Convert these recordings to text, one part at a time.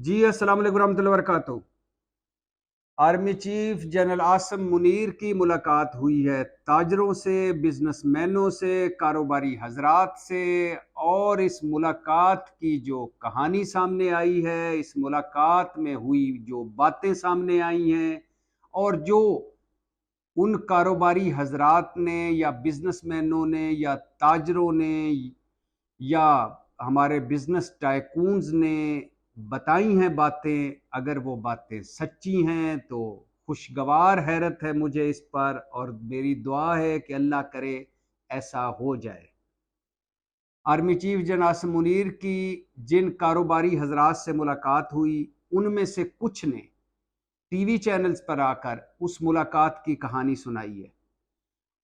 जी, अस्सलाम वालेकुम रहमतुल्लाहि व बरकातहू। Army chief general Asim Munir की मुलाकात हुई है ताजरों से, बिजनेसमैनों से, कारोबारी हजरात से। और इस मुलाकात की जो कहानी सामने आई है, इस मुलाकात में हुई जो बातें सामने आई हैं, और जो उन कारोबारी हजरात ने या बिजनेसमैनों ने या ताजरों ने या हमारे बिजनेस टाइकून्स ने बताई हैं बातें, अगर वो बातें सच्ची हैं तो खुशगवार हैरत है मुझे इस पर, और मेरी दुआ है कि अल्लाह करे ऐसा हो जाए। Army chief general Asim Munir की जिन कारोबारी हजरात से मुलाकात हुई, उनमें से कुछ ने टीवी चैनल्स पर आकर उस मुलाकात की कहानी सुनाई है।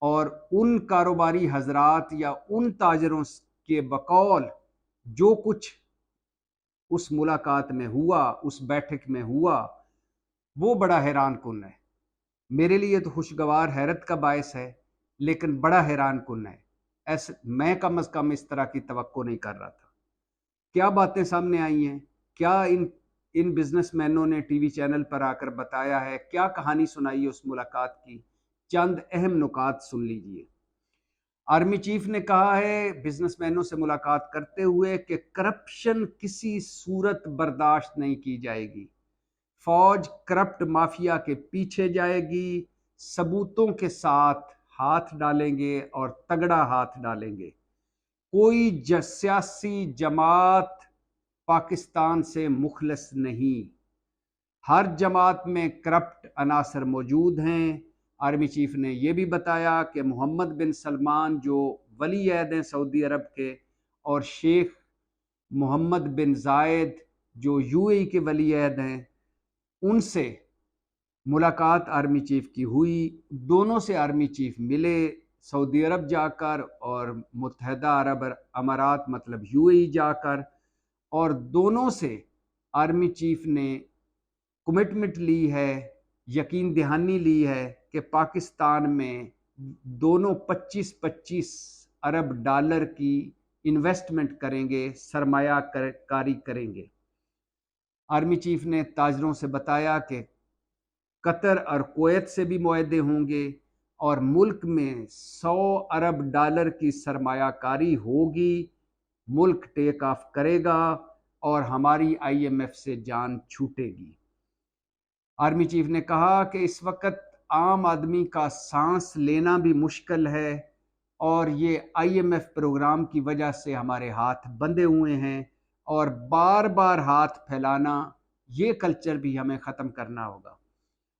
और उन कारोबारी हजरात या उन ताजरों के बकौल जो कुछ उस मुलाकात में हुआ, उस बैठक में हुआ, वो बड़ा हैरान कुन है। मेरे लिए तो खुशगवार हैरत का बायस है, लेकिन बड़ा हैरान कुन है। ऐसे मैं कम अज कम इस तरह की तवक्को नहीं कर रहा था। क्या बातें सामने आई हैं, क्या इन इन बिजनेसमैनों ने टीवी चैनल पर आकर बताया है, क्या कहानी सुनाई है उस मुलाकात की। चंद अहम नुकात सुन लीजिए। आर्मी चीफ ने कहा है बिजनेसमैनों से मुलाकात करते हुए कि करप्शन किसी सूरत बर्दाश्त नहीं की जाएगी। फौज करप्ट माफिया के पीछे जाएगी, सबूतों के साथ हाथ डालेंगे और तगड़ा हाथ डालेंगे। कोई सियासी जमात पाकिस्तान से मुखलस नहीं। हर जमात में करप्ट अनासर मौजूद हैं। आर्मी चीफ ने यह भी बताया कि मोहम्मद बिन सलमान जो वली अहद हैं सऊदी अरब के, और शेख मोहम्मद बिन जायद जो यूएई के वली अहद हैं, उनसे मुलाकात आर्मी चीफ की हुई। दोनों से आर्मी चीफ मिले सऊदी अरब जाकर और मुत्तहदा अरब अमारात मतलब यूएई जाकर, और दोनों से आर्मी चीफ ने कमिटमेंट ली है, यकीन दहानी ली है कि पाकिस्तान में दोनों 25-25 अरब डॉलर की इन्वेस्टमेंट करेंगे, सरमाया कारी करेंगे। आर्मी चीफ ने ताजरों से बताया कि कतर और कुवैत से भी मुआहदे होंगे और मुल्क में 100 अरब डॉलर की सरमायाकारी होगी। मुल्क टेक ऑफ करेगा और हमारी आईएमएफ से जान छूटेगी। आर्मी चीफ ने कहा कि इस वक्त आम आदमी का सांस लेना भी मुश्किल है, और ये आईएमएफ प्रोग्राम की वजह से हमारे हाथ बंधे हुए हैं, और बार बार हाथ फैलाना ये कल्चर भी हमें ख़त्म करना होगा।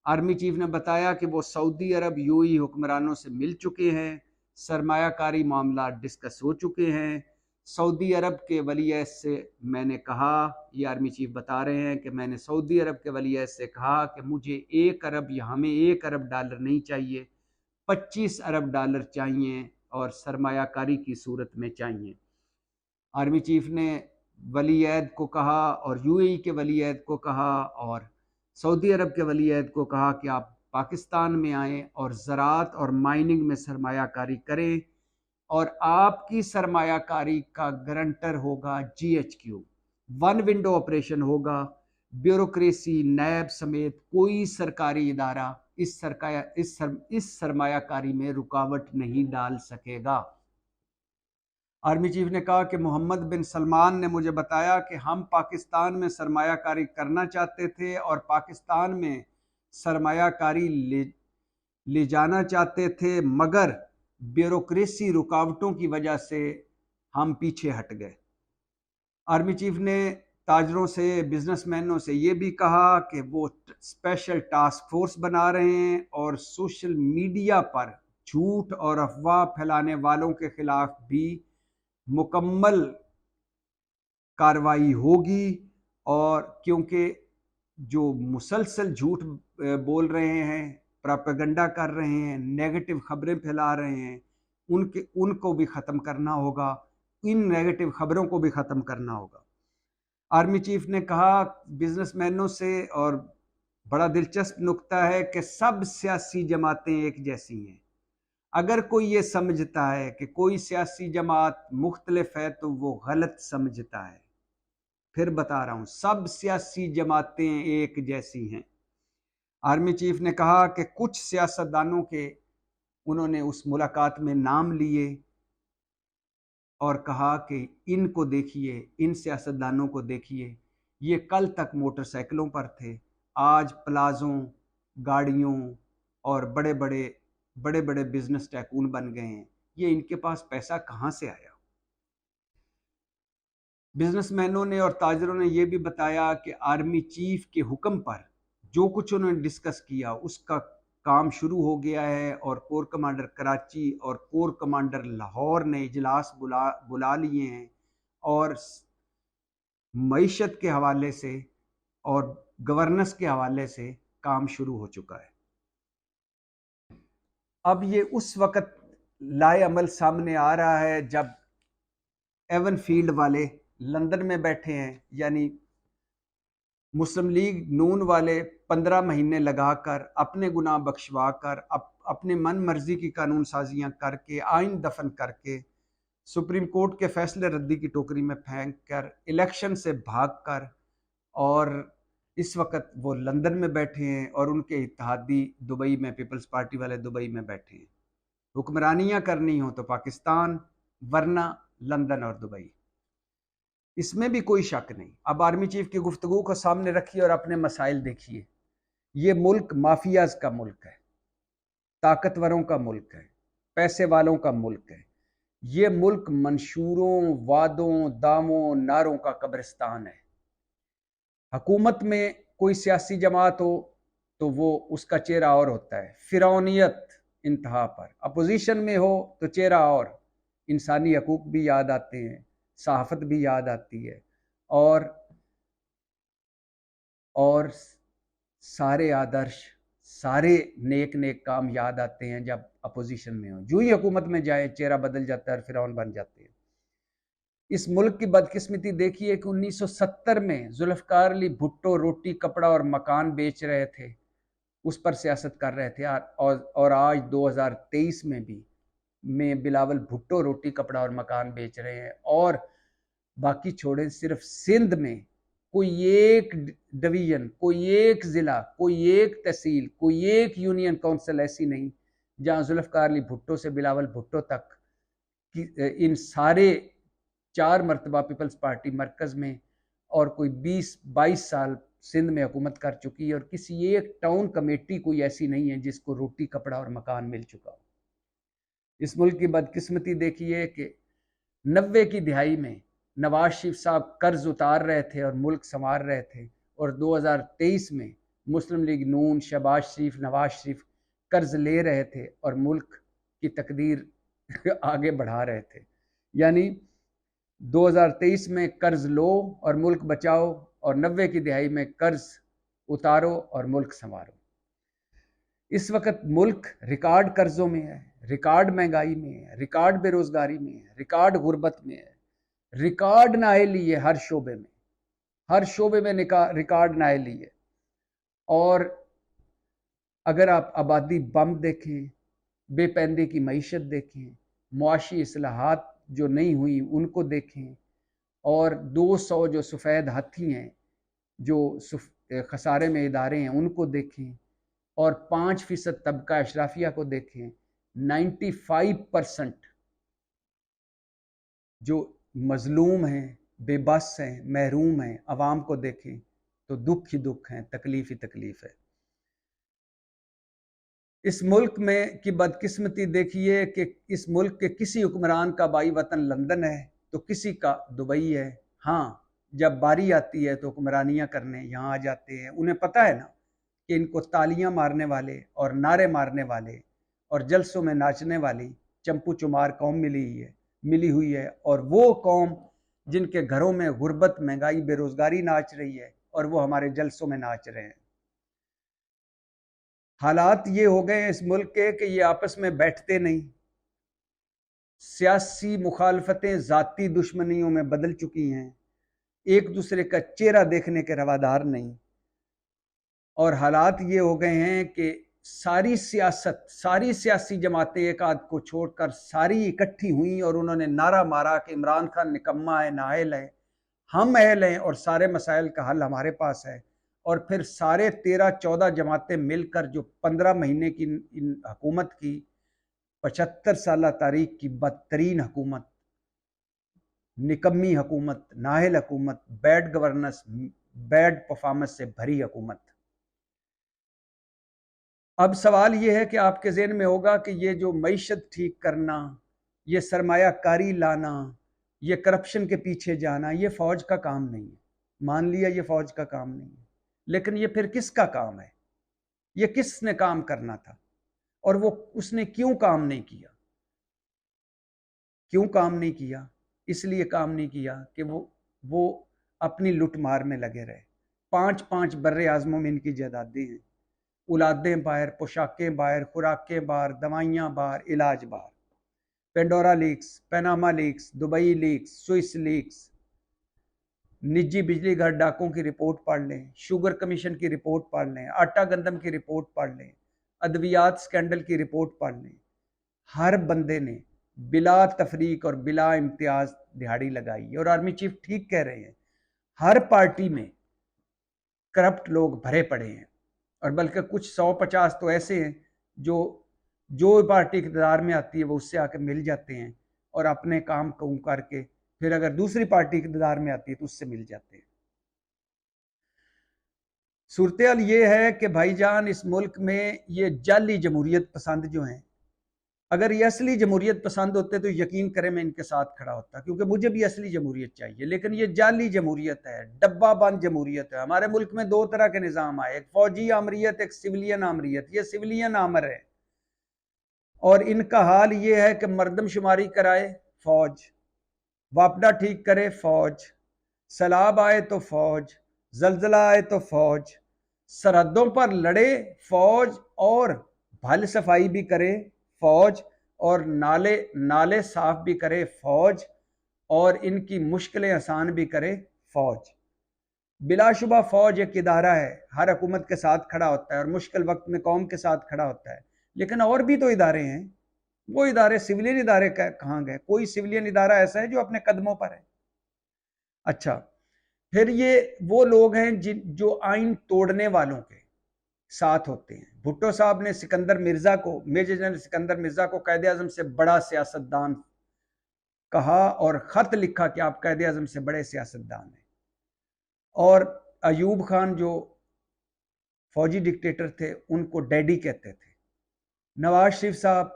आर्मी चीफ ने बताया कि वो सऊदी अरब यूएई हुक्मरानों से मिल चुके हैं, सरमायाकारी मामला डिस्कस हो चुके हैं। सऊदी अरब के वली अहद से मैंने कहा, ये आर्मी चीफ बता रहे हैं कि मैंने सऊदी अरब के वली अहद से कहा कि मुझे 1 अरब या हमें 1 अरब डॉलर नहीं चाहिए, 25 अरब डॉलर चाहिए, और सरमायाकारी की सूरत में चाहिए। आर्मी चीफ ने वली अहद को कहा और यूएई के वली अहद को कहा और सऊदी अरब के वली अहद को कहा कि आप पाकिस्तान में आएँ और ज़राअत और माइनिंग में सरमायाकारी करें, और आपकी सरमायाकारी का गारंटर होगा जीएचक्यू। वन विंडो ऑपरेशन होगा। ब्यूरोक्रेसी, नैब समेत कोई सरकारी इदारा इस सरमायाकारी में रुकावट नहीं डाल सकेगा। आर्मी चीफ ने कहा कि मोहम्मद बिन सलमान ने मुझे बताया कि हम पाकिस्तान में सरमायाकारी करना चाहते थे और पाकिस्तान में सरमायाकारी ले जाना चाहते थे, मगर ब्यूरोक्रेसी रुकावटों की वजह से हम पीछे हट गए। आर्मी चीफ ने ताजरों से, बिजनेसमैनों से ये भी कहा कि वो स्पेशल टास्क फोर्स बना रहे हैं और सोशल मीडिया पर झूठ और अफवाह फैलाने वालों के खिलाफ भी मुकम्मल कार्रवाई होगी। और क्योंकि जो मुसलसल झूठ बोल रहे हैं, प्रोपेगेंडा कर रहे हैं, नेगेटिव खबरें फैला रहे हैं, उनको भी ख़त्म करना होगा, इन नेगेटिव खबरों को भी ख़त्म करना होगा। आर्मी चीफ ने कहा बिजनेसमैनों से, और बड़ा दिलचस्प नुक्ता है कि सब सियासी जमातें एक जैसी हैं। अगर कोई ये समझता है कि कोई सियासी जमात मुख्तलिफ है तो वो गलत समझता है। फिर बता रहा हूं, सब सियासी जमातें एक जैसी हैं। आर्मी चीफ ने कहा कि कुछ सियासतदानों के उन्होंने उस मुलाकात में नाम लिए और कहा कि इनको देखिए, इन सियासतदानों को देखिए, ये कल तक मोटरसाइकिलों पर थे, आज प्लाजों, गाड़ियों और बड़े बड़े बिजनेस टैकून बन गए हैं। ये इनके पास पैसा कहाँ से आया? बिजनेसमैनों ने और ताजरों ने यह भी बताया कि आर्मी चीफ के हुक्म पर जो कुछ उन्होंने डिस्कस किया उसका काम शुरू हो गया है और कोर कमांडर कराची और कोर कमांडर लाहौर ने इजलास बुला लिए हैं और मईशत के हवाले से और गवर्नेंस के हवाले से काम शुरू हो चुका है। अब ये उस वक्त लाए अमल सामने आ रहा है जब एवन फील्ड वाले लंदन में बैठे हैं, यानी मुस्लिम लीग नून वाले 15 महीने लगाकर अपने गुनाह बख्शवा कर अपने मन मर्जी की कानून साजियां करके आइन दफन करके सुप्रीम कोर्ट के फैसले रद्दी की टोकरी में फेंक कर इलेक्शन से भाग कर और इस वक्त वो लंदन में बैठे हैं और उनके इत्तेहादी दुबई में, पीपल्स पार्टी वाले दुबई में बैठे हैं। हुक्मरानियां करनी हो तो पाकिस्तान, वरना लंदन और दुबई, इसमें भी कोई शक नहीं। अब आर्मी चीफ की गुफ्तगू को सामने रखिए और अपने मसाइल देखिए। ये मुल्क माफियाज का मुल्क है, ताकतवरों का मुल्क है, पैसे वालों का मुल्क है। ये मुल्क मंशूरों, वादों, दामों, नारों का कब्रिस्तान है। हुकूमत में कोई सियासी जमात हो तो वो उसका चेहरा और होता है, फिरौनियत इंतहा पर। अपोजिशन में हो तो चेहरा और, इंसानी हकूक भी याद आते हैं, सहाफत भी याद आती है और सारे आदर्श, सारे नेक नेक काम याद आते हैं जब अपोजिशन में हो। जो ही हुकूमत में जाए चेहरा बदल जाता है और फिरौन बन जाते हैं। इस मुल्क की बदकिस्मती देखिए कि 1970 में जुल्फकार अली भुट्टो रोटी, कपड़ा और मकान बेच रहे थे, उस पर सियासत कर रहे थे और आज 2023 में भी बिलावल भुट्टो रोटी, कपड़ा और मकान बेच रहे हैं। और बाकी छोड़े, सिर्फ सिंध में कोई एक डिवीजन, कोई एक ज़िला, कोई एक तहसील, कोई एक यूनियन काउंसिल ऐसी नहीं जहां जुल्फकार अली भुट्टो से बिलावल भुट्टो तक इन सारे 4 मरतबा पीपल्स पार्टी मरकज में और कोई 20-22 साल सिंध में हुकूमत कर चुकी है और किसी एक टाउन कमेटी कोई ऐसी नहीं है जिसको रोटी, कपड़ा और मकान मिल चुका हो। इस मुल्क की बदकिस्मती देखिए कि 90 की दिहाई में नवाज शरीफ साहब कर्ज उतार रहे थे और मुल्क संवार रहे थे, और 2023 में मुस्लिम लीग नून, शहबाज शरीफ, नवाज शरीफ कर्ज ले रहे थे और मुल्क की तकदीर आगे बढ़ा रहे थे। यानी 2023 में कर्ज लो और मुल्क बचाओ और 90 की दिहाई में कर्ज उतारो और मुल्क संवारो। इस वक्त मुल्क रिकॉर्ड कर्जों में है, रिकॉर्ड महंगाई में है, रिकॉर्ड बेरोजगारी में है, रिकॉर्ड गुर्बत में है, रिकॉर्ड नाअहली है हर शोबे में रिकॉर्ड नाअहली है। और अगर आप आबादी बम देखें, बेपैंदे की मईशत देखें, मुआशी इस्लाहात जो नहीं हुई उनको देखें, और 200 जो सफ़ेद हाथी हैं, जो खसारे में इदारे हैं, उनको देखें, और 5% तबका अशराफिया को देखें, 95% जो मजलूम हैं, बेबस हैं, महरूम हैं, अवाम को देखें तो दुख ही दुख है, तकलीफ ही तकलीफ है। इस मुल्क में की बदकिस्मती देखिए कि इस मुल्क के किसी हुक्मरान का बाई वतन लंदन है तो किसी का दुबई है। हाँ, जब बारी आती है तो हुक्मरानियाँ करने यहाँ आ जाते हैं। उन्हें पता है ना कि इनको तालियां मारने वाले और नारे मारने वाले और जलसों में नाचने वाली चंपू चुमार कौम मिली हुई है, और वो कौम जिनके घरों में गुर्बत, महंगाई, बेरोजगारी नाच रही है और वो हमारे जलसों में नाच रहे हैं। हालात ये हो गए हैं इस मुल्क के कि ये आपस में बैठते नहीं, सियासी मुखालफतें जाती दुश्मनियों में बदल चुकी हैं, एक दूसरे का चेहरा देखने के रवादार नहीं। और हालात ये हो गए हैं कि सारी सियासी जमातें एक आध को छोड़कर सारी इकट्ठी हुई और उन्होंने नारा मारा कि इमरान खान निकम्मा है, नाअहल है, हम अहल हैं और सारे मसाइल का हल हमारे पास है, और फिर सारे 13-14 जमातें मिलकर जो 15 महीने की इन हुकूमत की, 75 साल तारीख की बदतरीन हुकूमत, निकम्मी हुकूमत, नाहिल हुकूमत, बैड गवर्नेंस, बैड परफॉर्मेंस से भरी हुकूमत। अब सवाल यह है कि आपके ज़हन में होगा कि ये जो मईशत ठीक करना, ये सरमायाकारी लाना, ये करप्शन के पीछे जाना, ये फ़ौज का काम नहीं है। मान लिया ये फ़ौज का काम नहीं है, लेकिन ये फिर किसका काम है? ये किसने काम करना था और वो उसने क्यों काम नहीं किया? क्यों काम नहीं किया? इसलिए काम नहीं किया कि वो अपनी लुटमार में लगे रहे। 5-5 बर्रे आज़मों में इनकी जायदादें हैं, औलादें बाहर, पोशाकें बाहर, खुराकें बाहर, दवाइयाँ बाहर, इलाज बाहर। Pandora leaks, Panama leaks, Dubai leaks, Swiss leaks, निजी बिजली घर डाकों की रिपोर्ट पढ़ लें, शुगर कमीशन की रिपोर्ट पढ़ लें, आटा गंदम की रिपोर्ट पढ़ लें, अद्वियात स्कैंडल की रिपोर्ट पढ़ लें। हर बंदे ने बिला तफरीक और बिला इम्तियाज दिहाड़ी लगाई है। और आर्मी चीफ ठीक कह रहे हैं, हर पार्टी में करप्ट लोग भरे पड़े हैं, और बल्कि कुछ 150 तो ऐसे हैं जो पार्टी इक़्तिदार में आती है वो उससे आकर मिल जाते हैं और अपने काम को करके फिर अगर दूसरी पार्टी इक़्तिदार में आती है तो उससे मिल जाते हैं। सूरत-ए-हाल ये है कि भाईजान इस मुल्क में ये जाली जमहूरियत पसंद जो हैं, अगर ये असली जमहूरियत पसंद होते तो यकीन करें मैं इनके साथ खड़ा होता, क्योंकि मुझे भी असली जमहूरियत चाहिए। लेकिन ये जाली जमहूरियत है, डब्बा बंद जमहूरियत है। हमारे मुल्क में 2 तरह के निज़ाम आए, एक फौजी आमरीत, एक सिविलियन आमरीत। ये सिविलियन आमर है और इनका हाल ये है कि मरदमशुमारी कराए फौज, वापडा ठीक करे फौज, सैलाब आए तो फौज, जलजला आए तो फौज, सरहदों पर लड़े फौज, और भल सफाई भी करे फौज, और नाले नाले साफ भी करे फौज, और इनकी मुश्किलें आसान भी करे फौज। बिलाशुबा फौज एक इदारा है, हर हुकूमत के साथ खड़ा होता है और मुश्किल वक्त में कौम के साथ खड़ा होता है। लेकिन और भी तो इदारे हैं, वो इदारे सिविलियन इदारे कहाँ गए? कोई सिविलियन इदारा ऐसा है जो अपने कदमों पर है? अच्छा, फिर ये वो लोग हैं जो आइन तोड़ने वालों के साथ होते हैं। भुट्टो साहब ने सिकंदर मिर्जा को, मेजर जनरल सिकंदर मिर्जा को कायद आजम से बड़ा सियासतदान कहा और खत लिखा कि आप कायद आजम से बड़े सियासतदान हैं। और अयूब खान जो फौजी डिक्टेटर थे उनको डैडी कहते थे। नवाज शरीफ साहब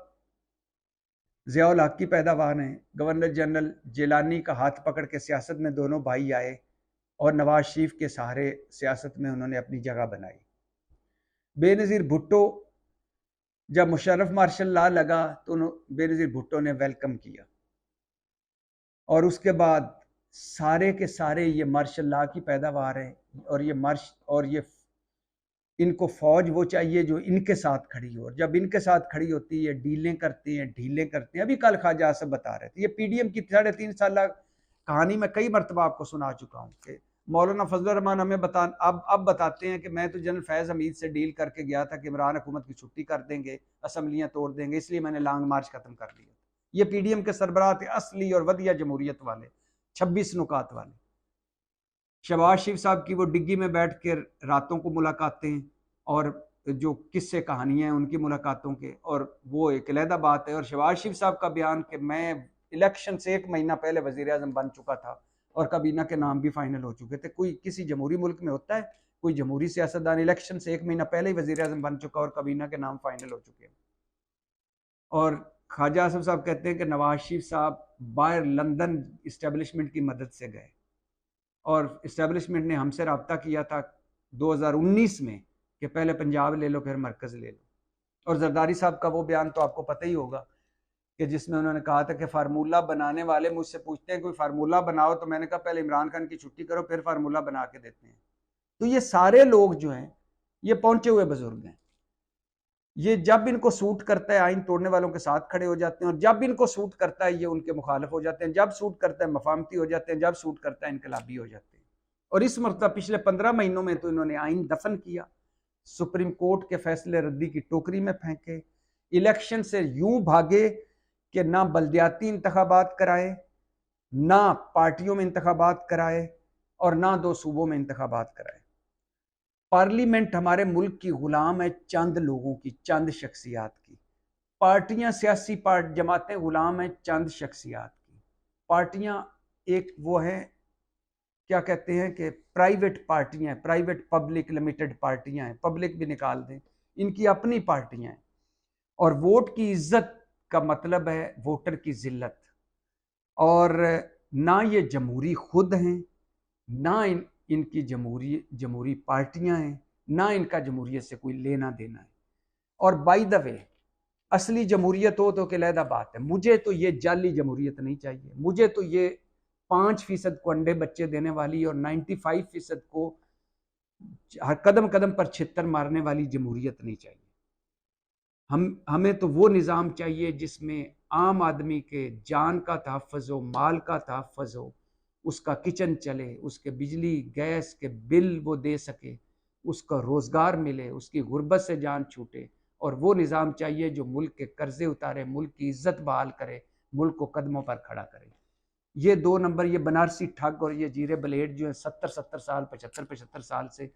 ज़ियाउल हक की पैदावार हैं। गवर्नर जनरल जिलानी का हाथ पकड़ के सियासत में दोनों भाई आए और नवाज शरीफ के सहारे सियासत में उन्होंने अपनी जगह बनाई। बेनज़ीर भुट्टो, जब मुशर्रफ मार्शल लॉ लगा तो बेनज़ीर भुट्टो ने वेलकम किया, और उसके बाद सारे के सारे ये मार्शल लॉ की पैदावार है। और ये इनको फौज वो चाहिए जो इनके साथ खड़ी हो, और जब इनके साथ खड़ी होती है डीलें करते हैं। अभी कल ख्वाजा आसिफ बता रहे थे, ये पीडीएम की 3.5 साल कहानी मैं कई मरतबा आपको सुना चुका हूँ कि मौलाना फजलुर रहमान हमें अब बताते हैं कि मैं तो जनरल फैज़ हमीद से डील करके गया था कि इमरान हुकूमत की छुट्टी कर देंगे, असम्बलियाँ तोड़ देंगे, इसलिए मैंने लॉन्ग मार्च खत्म कर लिया। ये पीडीएम के सरबराह थे, असली और वधिया जमहूरियत वाले, 26 नुकात वाले। शहबाज शरीफ साहब की वो डिग्गी में बैठ के रातों को मुलाकातें और जो किस्से कहानियाँ हैं उनकी मुलाकातों के, और वो एक अलहदा बात है। और शहबाज शरीफ साहब का बयान कि मैं इलेक्शन से 1 महीना पहले वज़ीर आज़म बन चुका था और काबीना के नाम भी फाइनल हो चुके थे। कोई किसी जमहूरी मुल्क में होता है कोई जमहूरी सियासतदान इलेक्शन से 1 महीना पहले ही वज़ीर आज़म बन चुका और काबीना के नाम फाइनल हो चुके हैं? और ख्वाजा आसिफ साहब कहते हैं कि नवाज शरीफ साहब बाहर लंदन इस्टेब्लिशमेंट की मदद से गए और इस्टेब्लिशमेंट ने हमसे रब्ता किया था 2019 में कि पहले पंजाब ले लो फिर मरकज़ ले लो। और जरदारी साहब का वो बयान तो आपको पता ही होगा कि जिसमें उन्होंने कहा था कि फार्मूला बनाने वाले मुझसे पूछते हैं कोई फार्मूला बनाओ, तो मैंने कहा पहले इमरान खान की छुट्टी करो फिर फार्मूला बना के देते हैं। तो ये सारे लोग जो हैं ये पहुंचे हुए बुजुर्ग हैं। ये जब इनको सूट करता है आइन तोड़ने वालों के साथ खड़े हो जाते हैं, और जब इनको सूट करता है ये उनके मुखालिफ हो जाते हैं, जब सूट करता है मफामती हो जाते हैं, जब सूट करता है इनकलाबी हो जाते हैं। और इस मरतबा पिछले 15 महीनों में तो इन्होंने आइन दफन किया, सुप्रीम कोर्ट के फैसले रद्दी की टोकरी में फेंके, इलेक्शन से यूं भागे कि ना बल्दियाती इंतखाबात कराए, ना पार्टियों में इंतखाबात कराए, और ना 2 सूबों में इंतखाबात कराए। पार्लियामेंट हमारे मुल्क की गुलाम है चंद लोगों की, चंद शख्सियात की। पार्टियां, सियासी जमातें गुलाम हैं चंद शख्सियात की। पार्टियां एक वो है, क्या कहते हैं कि प्राइवेट पार्टियां, प्राइवेट पब्लिक लिमिटेड पार्टियां हैं, पब्लिक भी निकाल दें, इनकी अपनी पार्टियां हैं। और वोट की इज्जत का मतलब है वोटर की जिल्लत। और ना ये जमहूरी खुद हैं, ना इनकी जमहूरी पार्टियां हैं, ना इनका जमहूरियत से कोई लेना देना है। और बाय द वे, असली जमहूरियत हो तो अलहदा बात है। मुझे तो ये जाली जमहूरियत नहीं चाहिए। मुझे तो ये 5% को अंडे बच्चे देने वाली और 95% को हर कदम कदम पर छितर मारने वाली जमहूरियत नहीं चाहिए। हमें तो वो निज़ाम चाहिए जिसमें आम आदमी के जान का तहफ़्फ़ुज़ हो, माल का तहफ़्फ़ुज़ हो, उसका किचन चले, उसके बिजली गैस के बिल वो दे सके, उसका रोज़गार मिले, उसकी गुर्बत से जान छूटे। और वो निज़ाम चाहिए जो मुल्क के कर्जे उतारे, मुल्क की इज्जत बहाल करे, मुल्क को कदमों पर खड़ा करे। ये 2 नंबर, ये बनारसी ठग और ये जीरे ब्लेड जो है 70-70 साल, 75-75 साल से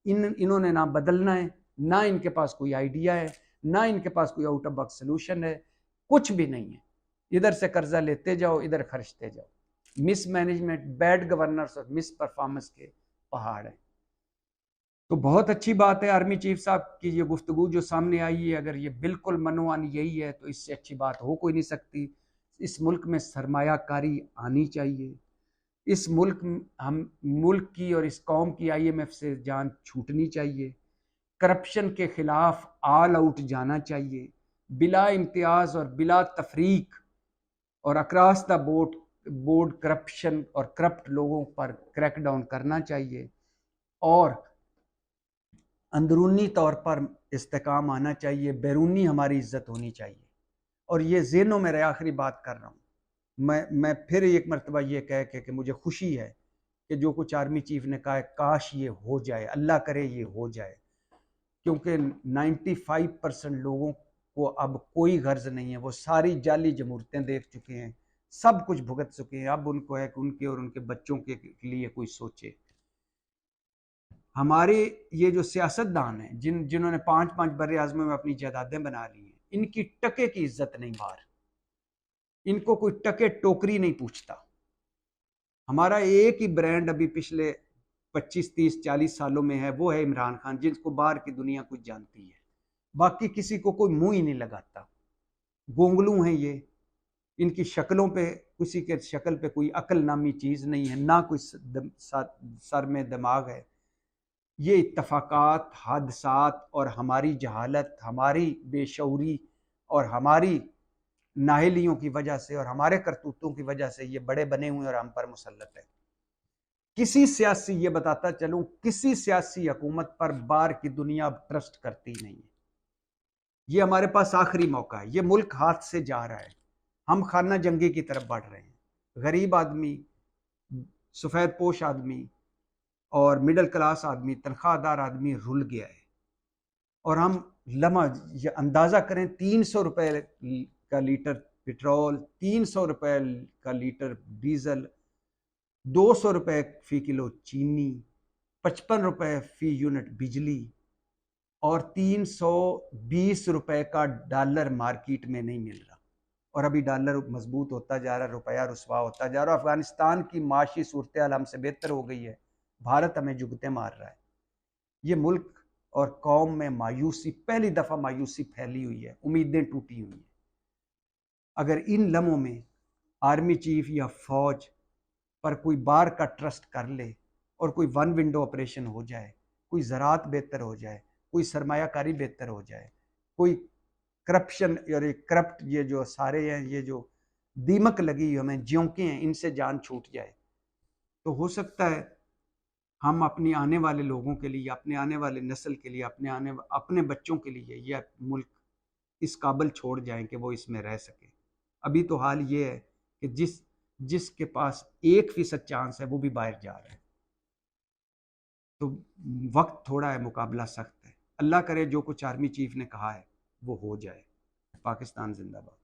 इन्होंने ना बदलना है, ना इनके पास कोई आइडिया है, ना इनके पास कोई आउट ऑफ बॉक्स सोल्यूशन है, कुछ भी नहीं है। इधर से कर्जा लेते जाओ, इधर खर्चते जाओ। मिस मैनेजमेंट, बैड गवर्नर्स और मिस परफॉर्मेंस के पहाड़ है। तो बहुत अच्छी बात है आर्मी चीफ साहब की ये गुफ्तगू जो सामने आई है। अगर ये बिल्कुल मनोवान यही है तो इससे अच्छी बात हो कोई नहीं सकती। इस मुल्क में सरमायाकारी आनी चाहिए। इस मुल्क की और इस कौम की IMF से जान छूटनी चाहिए। करप्शन के खिलाफ ऑल आउट जाना चाहिए, बिला इम्तियाज और बिला तफरीक और अक्रॉस द बोर्ड करप्शन और करप्ट लोगों पर क्रैकडाउन करना चाहिए। और अंदरूनी तौर पर इस्तेकाम आना चाहिए, बैरूनी हमारी इज्जत होनी चाहिए। और ये ज़हनों में रहे, आखिरी बात कर रहा हूँ मैं फिर एक मरतबा ये कह के कि मुझे खुशी है कि जो कुछ आर्मी चीफ ने कहा है, काश ये हो जाए, अल्लाह करे ये हो जाए। क्योंकि 95% लोगों को अब कोई गर्ज नहीं है। वो सारी जाली जमहूरतें देख चुके हैं, सब कुछ भुगत चुके हैं। अब उनको है कि उनके और उनके बच्चों के लिए कोई सोचे। हमारे ये जो सियासतदान हैं जिन्होंने 5-5 बर्रे आज़मों में अपनी जायदादें बना ली हैं, इनकी टके की इज्जत नहीं बाहर। इनको कोई टके टोकरी नहीं पूछता। हमारा एक ही ब्रांड अभी पिछले 25-30-40 सालों में है, वो है इमरान खान, जिसको बाहर की दुनिया कुछ जानती है। बाकी किसी को कोई मुंह ही नहीं लगाता। गोंगलू हैं ये, इनकी शक्लों पे, किसी के शक्ल पे कोई अकल नामी चीज़ नहीं है, ना कोई सर में दिमाग है। ये इत्तफाकात, हादसात और हमारी जहालत, हमारी बेशऊरी और हमारी नाहलियों की वजह से और हमारे करतूतों की वजह से ये बड़े बने हुए और हम पर मुसल्लत है। किसी सियासी, ये बताता चलूं, किसी सियासी हुकूमत पर बाहर की दुनिया अब ट्रस्ट करती नहीं है। ये हमारे पास आखिरी मौका है। ये मुल्क हाथ से जा रहा है, हम खाना जंगी की तरफ बढ़ रहे हैं। गरीब आदमी, सफ़ेद पोश आदमी और मिडिल क्लास आदमी, तनख्वाहदार आदमी रुल गया है। और हम ये अंदाज़ा करें, 300 रुपये का लीटर पेट्रोल, 300 रुपये का लीटर डीजल, 200 रुपये फी किलो चीनी, 55 रुपये फी यूनिट बिजली और 320 रुपये का डॉलर मार्केट में नहीं मिल रहा। और अभी डॉलर मजबूत होता जा रहा है, रुपया रुसवा होता जा रहा है। अफगानिस्तान की माशी सूरत हाल हमसे बेहतर हो गई है, भारत हमें जुगते मार रहा है। ये मुल्क और कौम में मायूसी, पहली दफ़ा मायूसी फैली हुई है, उम्मीदें टूटी हुई हैं। अगर इन लम्हों में आर्मी चीफ या फौज पर कोई बार का ट्रस्ट कर ले और कोई वन विंडो ऑपरेशन हो जाए, कोई ज़राअत बेहतर हो जाए, कोई सरमायाकारी बेहतर हो जाए, कोई करप्शन और करप्ट ये जो सारे हैं, ये जो दीमक लगी हमें ज्योंके हैं, इनसे जान छूट जाए, तो हो सकता है हम अपनी आने वाले लोगों के लिए, अपने आने वाले नस्ल के लिए, अपने बच्चों के लिए यह मुल्क इस काबिल छोड़ जाएं कि वो इसमें रह सके। अभी तो हाल ये है कि जिसके पास 1% चांस है वो भी बाहर जा रहा है। तो वक्त थोड़ा है, मुकाबला सख्त है। अल्लाह करे जो कुछ आर्मी चीफ ने कहा है वो हो जाए। पाकिस्तान जिंदाबाद।